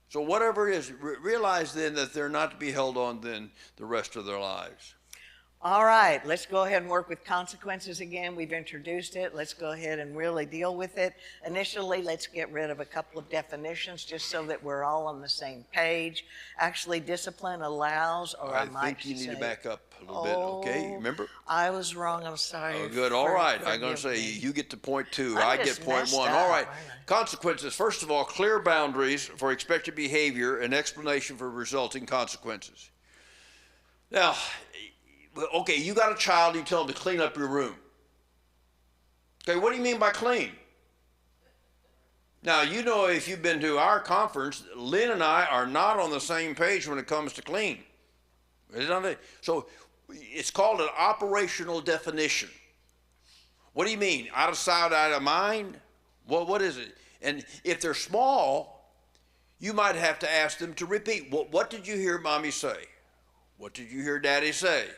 So whatever it is, realize then that they're not to be held on then the rest of their lives. All right, let's go ahead and work with consequences again. We've introduced it. Let's go ahead and really deal with it. Initially, let's get rid of a couple of definitions just so that we're all on the same page. Actually, discipline allows, or I might think you need say, to back up a little bit, okay? Remember? I was wrong. I'm sorry. Oh, good. All right. I'm going to say you get to point 2. I get point 1. Up. All right. Consequences. First of all, clear boundaries for expected behavior and explanation for resulting consequences. Now, okay, you got a child, you tell them to clean up your room. Okay, what do you mean by clean? Now, you know, if you've been to our conference, Lynn and I are not on the same page when it comes to clean. So it's called an operational definition. What do you mean? Out of sight, out of mind? Well, what is it? And if they're small, you might have to ask them to repeat. What did you hear Mommy say? What did you hear Daddy say?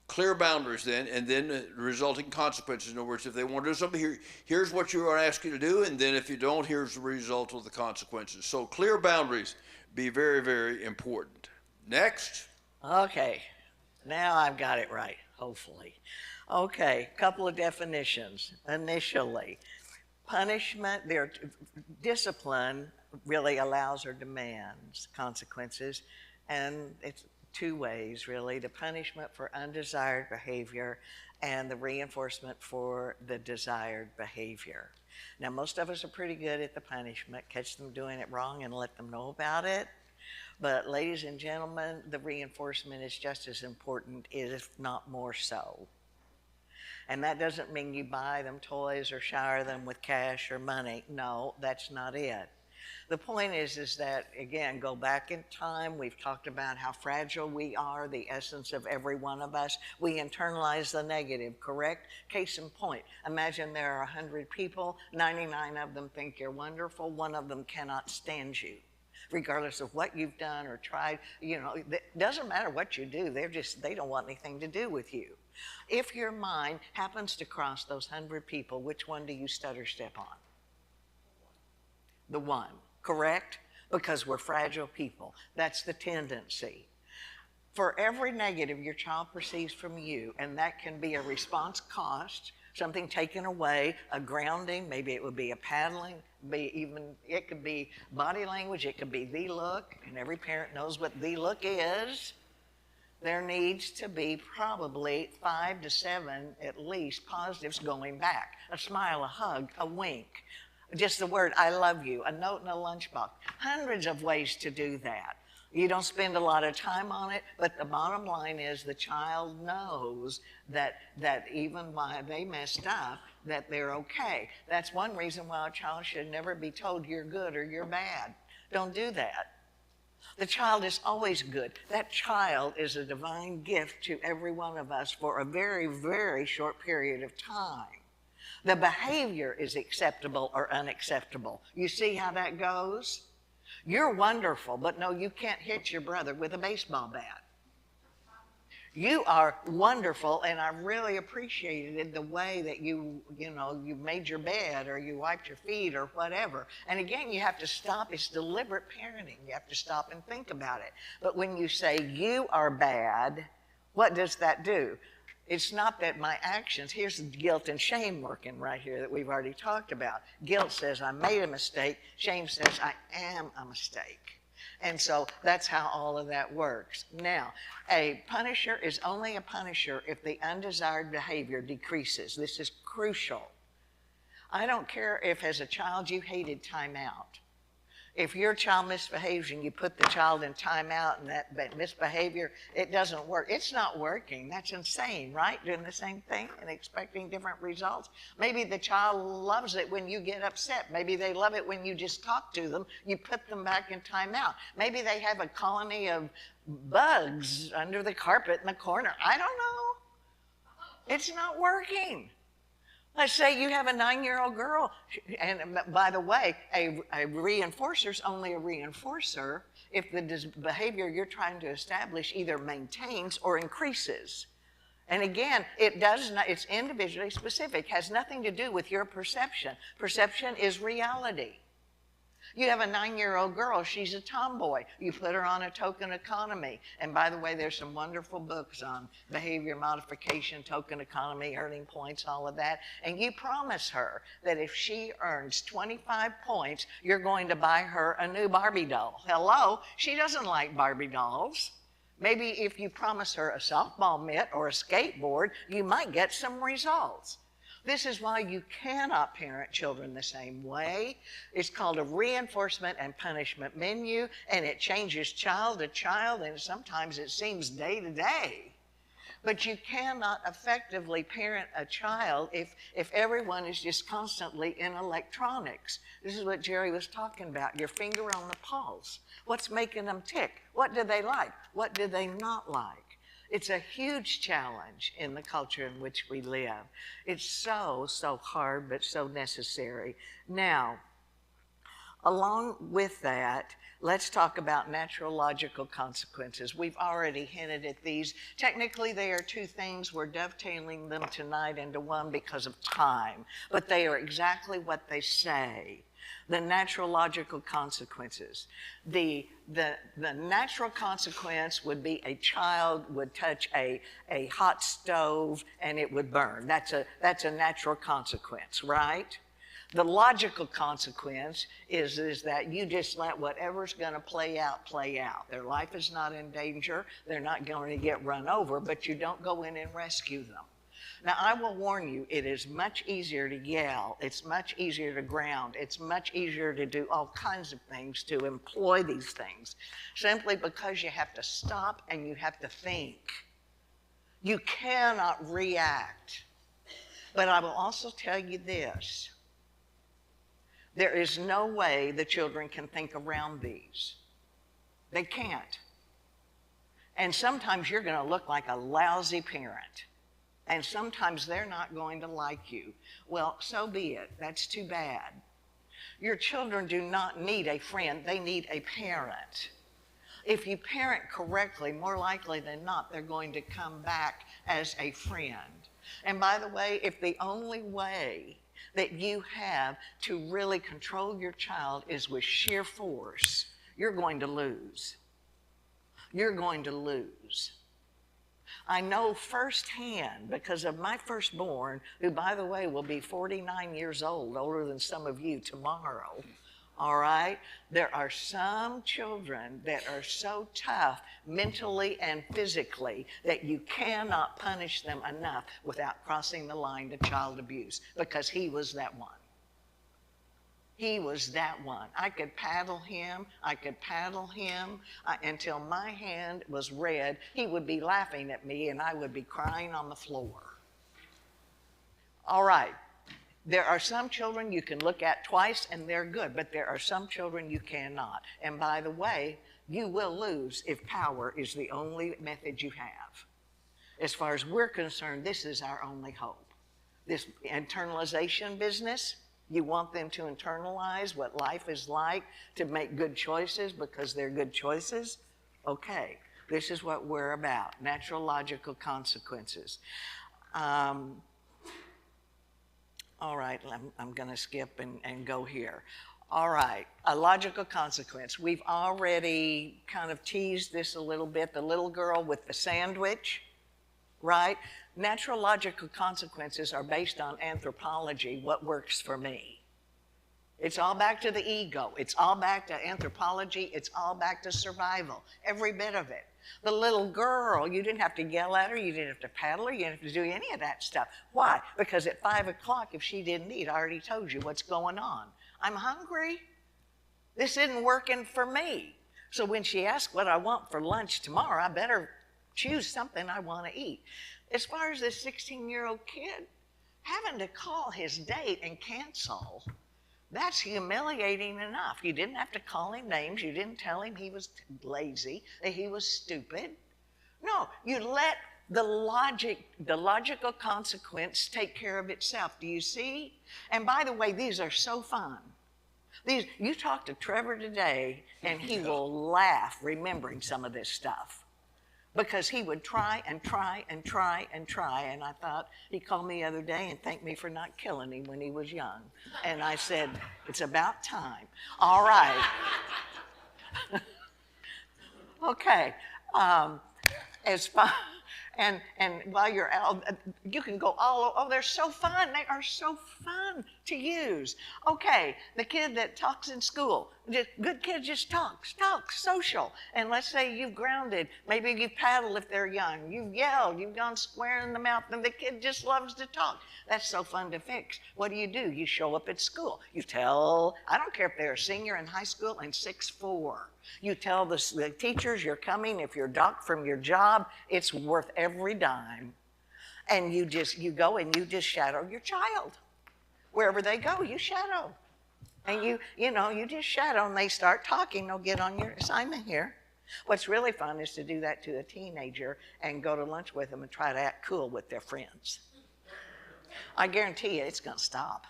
Clear boundaries then, and then the resulting consequences. In other words, if they want to do something, here's what you are asked you to do, and then if you don't, here's the result of the consequences. So clear boundaries be very, very important. Next. Okay, now I've got it right, hopefully. Okay, couple of definitions. Initially, punishment, discipline really allows or demands consequences, and it's 2 ways, really: the punishment for undesired behavior and the reinforcement for the desired behavior. Now, most of us are pretty good at the punishment, catch them doing it wrong and let them know about it. But ladies and gentlemen, the reinforcement is just as important, if not more so. And that doesn't mean you buy them toys or shower them with cash or money. No, that's not it. The point is that, again, go back in time. We've talked about how fragile we are, the essence of every one of us. We internalize the negative, correct? Case in point, imagine there are 100 people, 99 of them think you're wonderful, 1 of them cannot stand you. Regardless of what you've done or tried, you know, it doesn't matter what you do, they don't want anything to do with you. If your mind happens to cross those 100 people, which one do you stutter step on? The 1. Correct? Because we're fragile people. That's the tendency. For every negative your child perceives from you, and that can be a response cost, something taken away, a grounding, maybe it would be a paddling, it could be body language, it could be the look, and every parent knows what the look is. There needs to be probably 5 to 7 at least positives going back. A smile, a hug, a wink. Just the word, I love you, a note in a lunchbox. Hundreds of ways to do that. You don't spend a lot of time on it, but the bottom line is the child knows that even while they messed up, that they're okay. That's one reason why a child should never be told you're good or you're bad. Don't do that. The child is always good. That child is a divine gift to every one of us for a very, very short period of time. The behavior is acceptable or unacceptable. You see how that goes? You're wonderful, but no, you can't hit your brother with a baseball bat. You are wonderful, and I really appreciated the way that you made your bed or you wiped your feet or whatever. And again, you have to stop. It's deliberate parenting. You have to stop and think about it. But when you say you are bad, what does that do? It's not that my actions, here's guilt and shame working right here that we've already talked about. Guilt says I made a mistake. Shame says I am a mistake. And so that's how all of that works. Now, a punisher is only a punisher if the undesired behavior decreases. This is crucial. I don't care if as a child you hated timeout. If your child misbehaves and you put the child in timeout and that misbehavior, it doesn't work. It's not working. That's insane, right? Doing the same thing and expecting different results. Maybe the child loves it when you get upset. Maybe they love it when you just talk to them. You put them back in timeout. Maybe they have a colony of bugs under the carpet in the corner. I don't know. It's not working. Let's say you have a 9-year-old girl, and by the way, a reinforcer is only a reinforcer if the behavior you're trying to establish either maintains or increases. And again, it does not, it's individually specific, has nothing to do with your perception. Perception is reality. You have a 9-year-old girl, she's a tomboy. You put her on a token economy. And by the way, there's some wonderful books on behavior modification, token economy, earning points, all of that. And you promise her that if she earns 25 points, you're going to buy her a new Barbie doll. Hello, she doesn't like Barbie dolls. Maybe if you promise her a softball mitt or a skateboard, you might get some results. This is why you cannot parent children the same way. It's called a reinforcement and punishment menu, and it changes child to child, and sometimes it seems day to day. But you cannot effectively parent a child if everyone is just constantly in electronics. This is what Jerry was talking about, your finger on the pulse. What's making them tick? What do they like? What do they not like? It's a huge challenge in the culture in which we live. It's so hard, but so necessary. Now, along with that, let's talk about natural logical consequences. We've already hinted at these. Technically, they are two things. We're dovetailing them tonight into one because of time, but they are exactly what they say. The natural logical consequences. The natural consequence would be a child would touch a hot stove and it would burn. That's a natural consequence, right? The logical consequence is that you just let whatever's going to play out. Their life is not in danger. They're not going to get run over, but you don't go in and rescue them. Now, I will warn you, it is much easier to yell. It's much easier to ground. It's much easier to do all kinds of things, to employ these things, simply because you have to stop and you have to think. You cannot react. But I will also tell you this. There is no way the children can think around these. They can't. And sometimes you're going to look like a lousy parent. And sometimes they're not going to like you. Well, so be it. That's too bad. Your children do not need a friend. They need a parent. If you parent correctly, more likely than not, they're going to come back as a friend. And by the way, if the only way that you have to really control your child is with sheer force, you're going to lose. You're going to lose. I know firsthand because of my firstborn, who, by the way, will be 49 years old, older than some of you tomorrow, all right? There are some children that are so tough mentally and physically that you cannot punish them enough without crossing the line to child abuse, because he was that one. He was that one. I could paddle him until my hand was red. He would be laughing at me and I would be crying on the floor. All right. There are some children you can look at twice and they're good, but there are some children you cannot. And by the way, you will lose if power is the only method you have. As far as we're concerned, this is our only hope. This internalization business, you want them to internalize what life is like, to make good choices because they're good choices? Okay, this is what we're about, natural logical consequences. All right, I'm going to skip and go here. All right, a logical consequence. We've already kind of teased this a little bit. The little girl with the sandwich, right? Natural logical consequences are based on anthropology, what works for me. It's all back to the ego. It's all back to anthropology. It's all back to survival, every bit of it. The little girl, you didn't have to yell at her, you didn't have to paddle her, you didn't have to do any of that stuff. Why? Because at 5 o'clock, if she didn't eat, I already told you what's going on. I'm hungry. This isn't working for me. So when she asks what I want for lunch tomorrow, I better choose something I want to eat. As far as this 16-year-old kid, having to call his date and cancel, that's humiliating enough. You didn't have to call him names. You didn't tell him he was lazy, that he was stupid. No, you let the logical consequence take care of itself. Do you see? And by the way, these are so fun. You talk to Trevor today, and he will laugh remembering some of this stuff. Because he would try and try and try and try. And I thought, he called me the other day and thanked me for not killing him when he was young. And I said, it's about time. All right. Okay. As far, and while you're out, you can go all, oh, they're so fun. They are so fun to use. Okay, the kid that talks in school, good kid just talks, social. And let's say you've grounded, maybe you've paddled if they're young, you've yelled, you've gone square in the mouth, and the kid just loves to talk. That's so fun to fix. What do? You show up at school. You tell, I don't care if they're a senior in high school and 6'4". You tell the teachers you're coming. If you're docked from your job, it's worth every dime. And you go and you just shadow your child. Wherever they go, you shadow. And you just shadow, and they start talking. They'll get on your assignment here. What's really fun is to do that to a teenager and go to lunch with them and try to act cool with their friends. I guarantee you it's going to stop.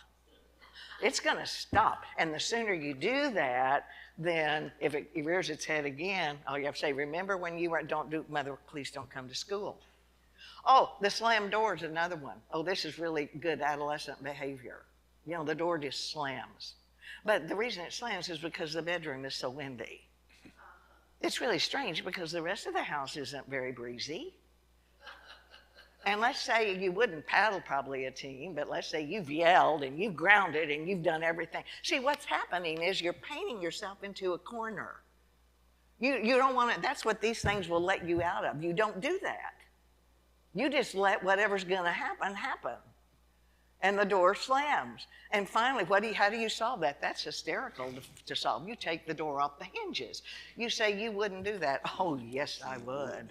It's going to stop. And the sooner you do that, then if it rears its head again, all you have to say, remember when you were, mother, please don't come to school. Oh, the slam door is another one. Oh, this is really good adolescent behavior. The door just slams. But the reason it slams is because the bedroom is so windy. It's really strange because the rest of the house isn't very breezy. And let's say you wouldn't paddle probably a team, but let's say you've yelled and you've grounded and you've done everything. See, what's happening is you're painting yourself into a corner. You don't want to, that's what these things will let you out of. You don't do that. You just let whatever's going to happen, happen. And the door slams. And finally, how do you solve that? That's hysterical to solve. You take the door off the hinges. You say you wouldn't do that. Oh, yes, I would.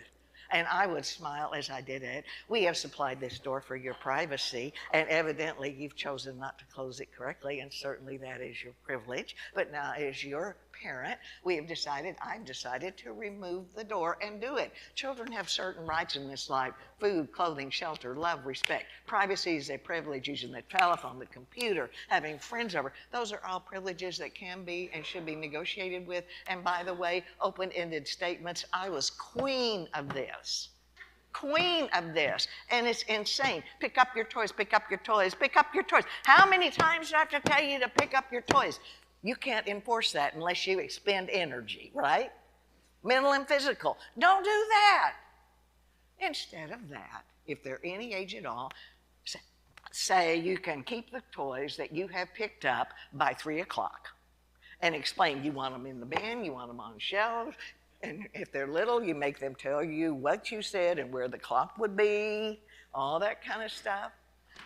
And I would smile as I did it. We have supplied this door for your privacy, and evidently you've chosen not to close it correctly, and certainly that is your privilege. But now, as your parent, I've decided to remove the door and do it. Children have certain rights in this life: food, clothing, shelter, love, respect. Privacy is a privilege. Using the telephone, the computer, having friends over. Those are all privileges that can be and should be negotiated with. And by the way, open-ended statements. I was queen of this. Queen of this. And it's insane. Pick up your toys, pick up your toys, pick up your toys. How many times do I have to tell you to pick up your toys? You can't enforce that unless you expend energy, right? Mental and physical. Don't do that. Instead of that, if they're any age at all, say you can keep the toys that you have picked up by 3 o'clock and explain you want them in the bin, you want them on shelves. And if they're little, you make them tell you what you said and where the clock would be, all that kind of stuff.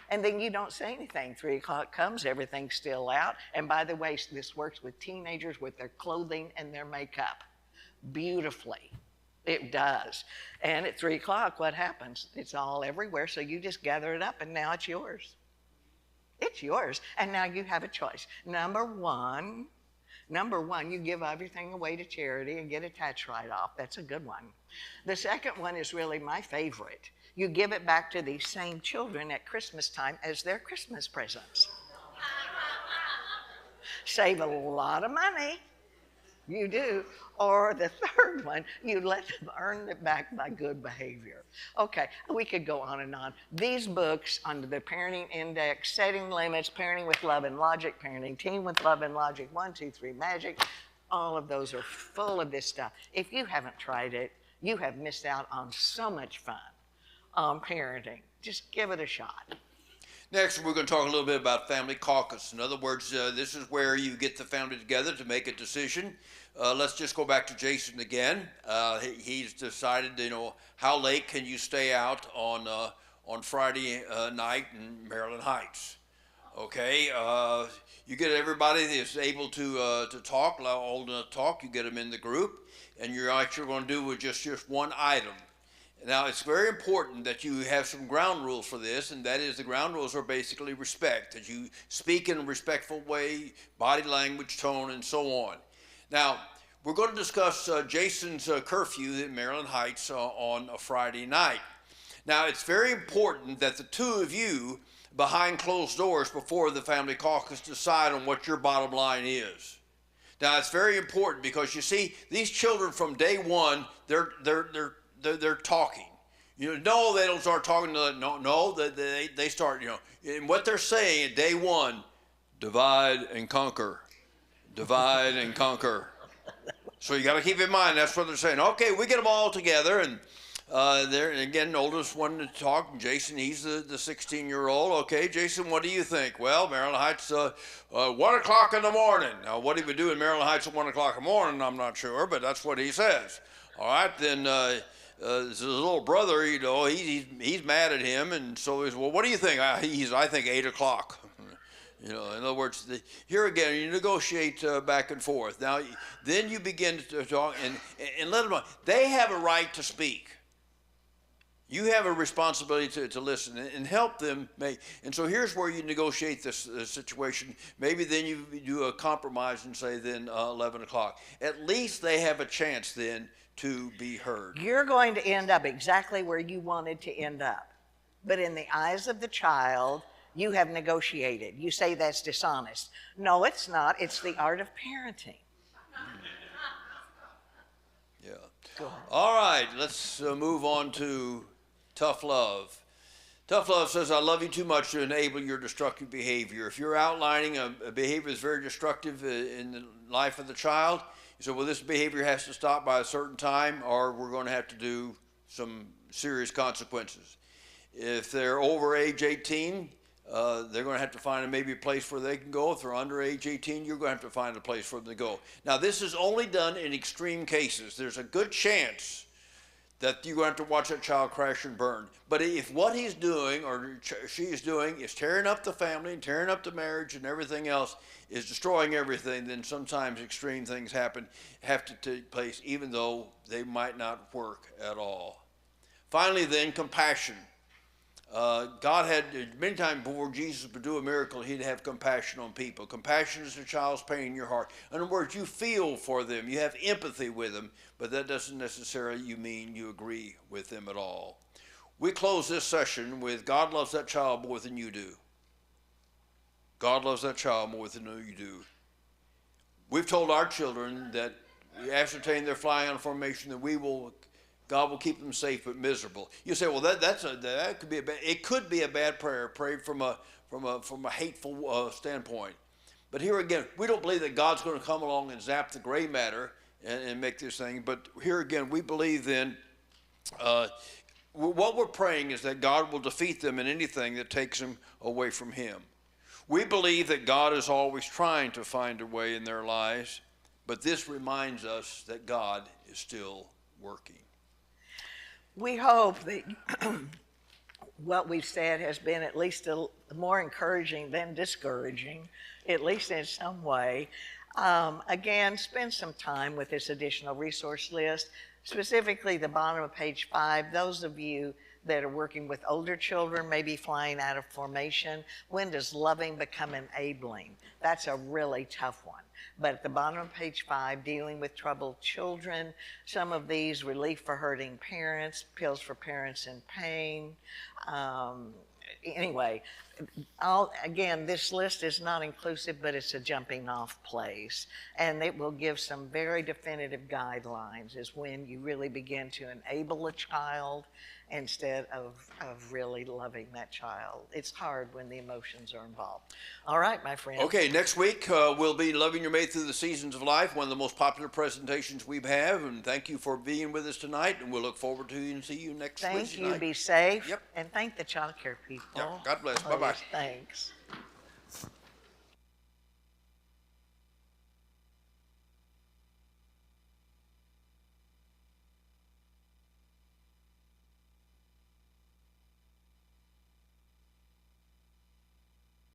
And then you don't say anything. 3 o'clock comes, everything's still out. And by the way, this works with teenagers with their clothing and their makeup beautifully. It does. And at 3 o'clock, what happens? It's all everywhere, so you just gather it up, and now it's yours. It's yours, and now you have a choice. Number one, you give everything away to charity and get a tax write-off. That's a good one. The second one is really my favorite. You give it back to these same children at Christmas time as their Christmas presents. Save a lot of money. You do. Or the third one, you let them earn it back by good behavior. Okay, we could go on and on. These books under the Parenting Index, Setting Limits, Parenting with Love and Logic, Parenting Team with Love and Logic, 1, 2, 3 Magic, all of those are full of this stuff. If you haven't tried it, you have missed out on so much fun on parenting. Just give it a shot. Next, we're going to talk a little bit about family caucus. In other words, this is where you get the family together to make a decision. Let's just go back to Jason again. He's decided, how late can you stay out on Friday night in Maryland Heights? Okay, you get everybody that's able to talk, old enough to talk. You get them in the group, and you're actually going to do with just one item. Now, it's very important that you have some ground rules for this, and that is the ground rules are basically respect, that you speak in a respectful way, body language, tone, and so on. Now, we're going to discuss Jason's curfew in Maryland Heights on a Friday night. Now, it's very important that the two of you, behind closed doors before the family caucus, decide on what your bottom line is. Now, it's very important because, you see, these children from day one, they're talking. No, they don't start talking. No, they start. And what they're saying at day one, divide and conquer, divide and conquer. So you got to keep in mind that's what they're saying. Okay, we get them all together, and they're again oldest one to talk. Jason, he's the 16-year-old. Okay, Jason, what do you think? Well, Maryland Heights, 1 o'clock in the morning. Now, what he would do in Maryland Heights at 1 o'clock in the morning, I'm not sure, but that's what he says. All right, then. His little brother, he's mad at him, and so he's, well, what do you think? I think 8 o'clock. In other words, here again, you negotiate back and forth. Now, then you begin to talk, and let them know. They have a right to speak. You have a responsibility to listen and help them make. And so here's where you negotiate this situation. Maybe then you do a compromise and say then 11 o'clock. At least they have a chance then to be heard. You're going to end up exactly where you wanted to end up. But in the eyes of the child, you have negotiated. You say that's dishonest. No, it's not. It's the art of parenting. Yeah. All right, let's move on to tough love. Tough love says, I love you too much to enable your destructive behavior. If you're outlining a behavior that's very destructive in the life of the child, you say, well, this behavior has to stop by a certain time, or we're going to have to do some serious consequences. If they're over age 18, they're going to have to find maybe a place where they can go. If they're under age 18, you're going to have to find a place for them to go. Now, this is only done in extreme cases. There's a good chance that you're going to have to watch that child crash and burn. But if what he's doing or she is doing is tearing up the family and tearing up the marriage and everything else, is destroying everything, then sometimes extreme things have to take place, even though they might not work at all. Finally, then, compassion. God had, many times before Jesus would do a miracle, he'd have compassion on people. Compassion is the child's pain in your heart. In other words, you feel for them. You have empathy with them, but that doesn't necessarily mean you agree with them at all. We close this session with God loves that child more than you do. God loves that child more than you do. We've told our children that we ascertain they're flying on a formation that God will keep them safe but miserable. You say, well, that could be it could be a bad prayer, prayed from a hateful standpoint. But here again, we don't believe that God's going to come along and zap the gray matter and make this thing. But here again, we believe then what we're praying is that God will defeat them in anything that takes them away from him. We believe that God is always trying to find a way in their lives, but this reminds us that God is still working. We hope that what we've said has been at least more encouraging than discouraging, at least in some way. Again, spend some time with this additional resource list, specifically the bottom of page 5. Those of you that are working with older children, maybe flying out of formation, when does loving become enabling? That's a really tough one. But at the bottom of page 5, dealing with troubled children, some of these, relief for hurting parents, pills for parents in pain. Anyway, again, this list is not inclusive, but it's a jumping off place. And it will give some very definitive guidelines as when you really begin to enable a child instead of really loving that child. It's hard when the emotions are involved. All right, my friend. Okay, next week we'll be Loving Your Mate Through the Seasons of Life, one of the most popular presentations we have. And thank you for being with us tonight, and we'll look forward to and see you next Thank Wednesday you. night. Be safe. Yep. And thank the child care people. Yeah, God bless. Oh, Bye-bye. yes, thanks.